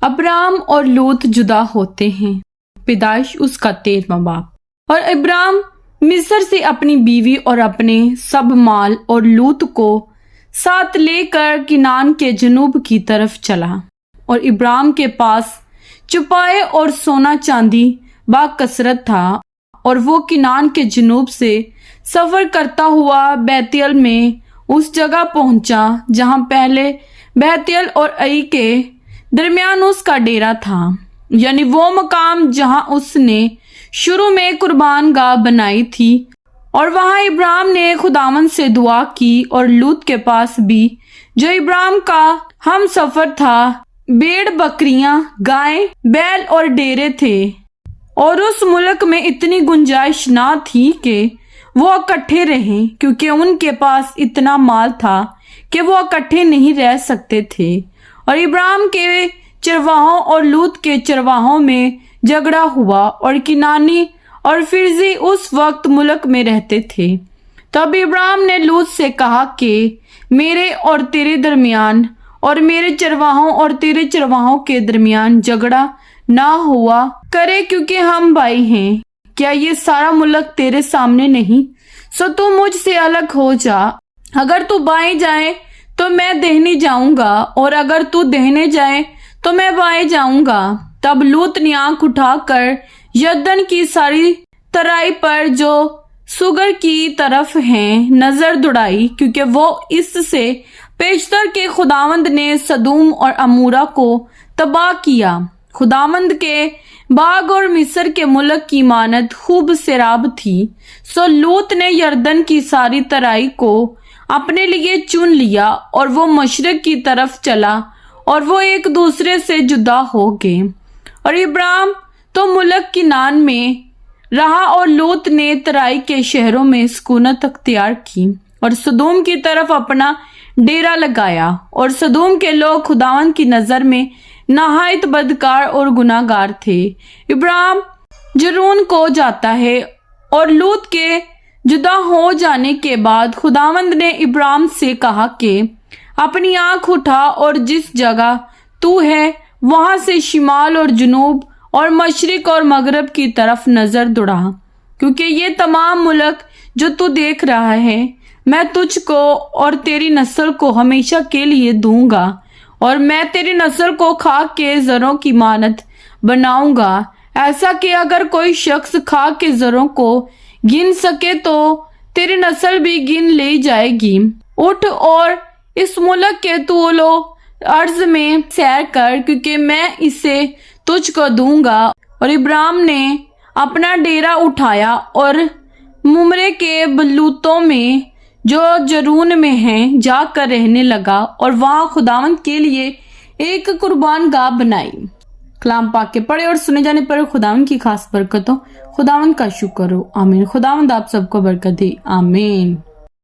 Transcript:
Abram اور لوط جدا ہوتے ہیں۔ پیدائش اس کا 13واں باب۔ اور ابرام مصر سے اپنی بیوی اور اپنے سب مال اور لوط کو ساتھ لے کر کنعان کے جنوب کی طرف چلا، اور ابرام کے پاس چپائے اور سونا چاندی با کثرت تھا، اور وہ کنعان کے جنوب سے سفر کرتا ہوا بیتیل میں اس جگہ پہنچا جہاں پہلے بیتیل اور ای کے درمیان اس کا ڈیرا تھا، یعنی وہ مقام جہاں اس نے شروع میں قربان گاہ بنائی تھی۔ اور وہاں ابرام نے خداوند سے دعا کی، اور لوط کے پاس بھی جو ابرام کا ہم سفر تھا بھیڑ بکریاں، گائیں، بیل اور ڈیرے تھے، اور اس ملک میں اتنی گنجائش نہ تھی کہ وہ اکٹھے رہیں، کیونکہ ان کے پاس اتنا مال تھا کہ وہ اکٹھے نہیں رہ سکتے تھے۔ اور ابرام کے چرواہوں اور لوط کے چرواہوں میں جھگڑا ہوا، اور کنعانی اور فرزی اس وقت ملک میں رہتے تھے۔ تب ابرام نے لوط سے کہا کہ میرے اور تیرے درمیان اور میرے چرواہوں اور تیرے چرواہوں کے درمیان جھگڑا نہ ہوا کرے، کیونکہ ہم بھائی ہیں۔ کیا یہ سارا ملک تیرے سامنے نہیں؟ سو تو مجھ سے الگ ہو جا، اگر تو بائیں جائے تو میں دہنے جاؤں گا، اور اگر تو دہنے جائے تو میں بائیں جاؤں گا۔ تب لوط نے آنکھ اٹھا کر یردن کی ساری ترائی پر جو سگر کی طرف ہیں نظر دوڑائی، کیونکہ وہ اس سے پیشتر کے خداوند نے سدوم اور عمورہ کو تباہ کیا۔ خداوند کے باغ اور مصر کے ملک کی مانند خوب سیراب تھی۔ سو لوط نے یردن کی ساری ترائی کو اپنے لیے چن لیا، اور وہ مشرق کی طرف چلا، اور وہ ایک دوسرے سے جدا ہو گئے۔ اور ابرام تو ملک کنعان میں رہا، اور لوط نے ترائی کے شہروں میں سکونت اختیار کی، اور سدوم کی طرف اپنا ڈیرا لگایا۔ اور سدوم کے لوگ خداوند کی نظر میں نہایت بدکار اور گناہ گار تھے۔ ابرام جرون کو جاتا ہے، اور لوط کے جدا ہو جانے کے بعد خداوند نے ابرام سے کہا کہ اپنی آنکھ اٹھا، اور جس جگہ تو ہے وہاں سے شمال اور جنوب اور مشرق اور مغرب کی طرف نظر دوڑا، کیونکہ یہ تمام ملک جو تو دیکھ رہا ہے میں تجھ کو اور تیری نسل کو ہمیشہ کے لیے دوں گا، اور میں تیری نسل کو خاک کے زروں کی مانند بناؤں گا، ایسا کہ اگر کوئی شخص خاک کے زروں کو گن سکے تو تیری نسل بھی گن لی جائے گی۔ اٹھ اور اس ملک کے طول و عرض میں سیر کر، کیونکہ میں اسے تجھ کو دوں گا۔ اور ابرام نے اپنا ڈیرا اٹھایا اور ممرے کے بلوتوں میں جو جرون میں ہیں جا کر رہنے لگا، اور وہاں خداوند کے لیے ایک قربان گاہ بنائی۔ کلام پاک کے پڑھے اور سنے جانے پر خداوند کی خاص برکت ہو۔ خداوند کا شکر ہو، آمین۔ خداوند آپ سب کو برکت دے، آمین۔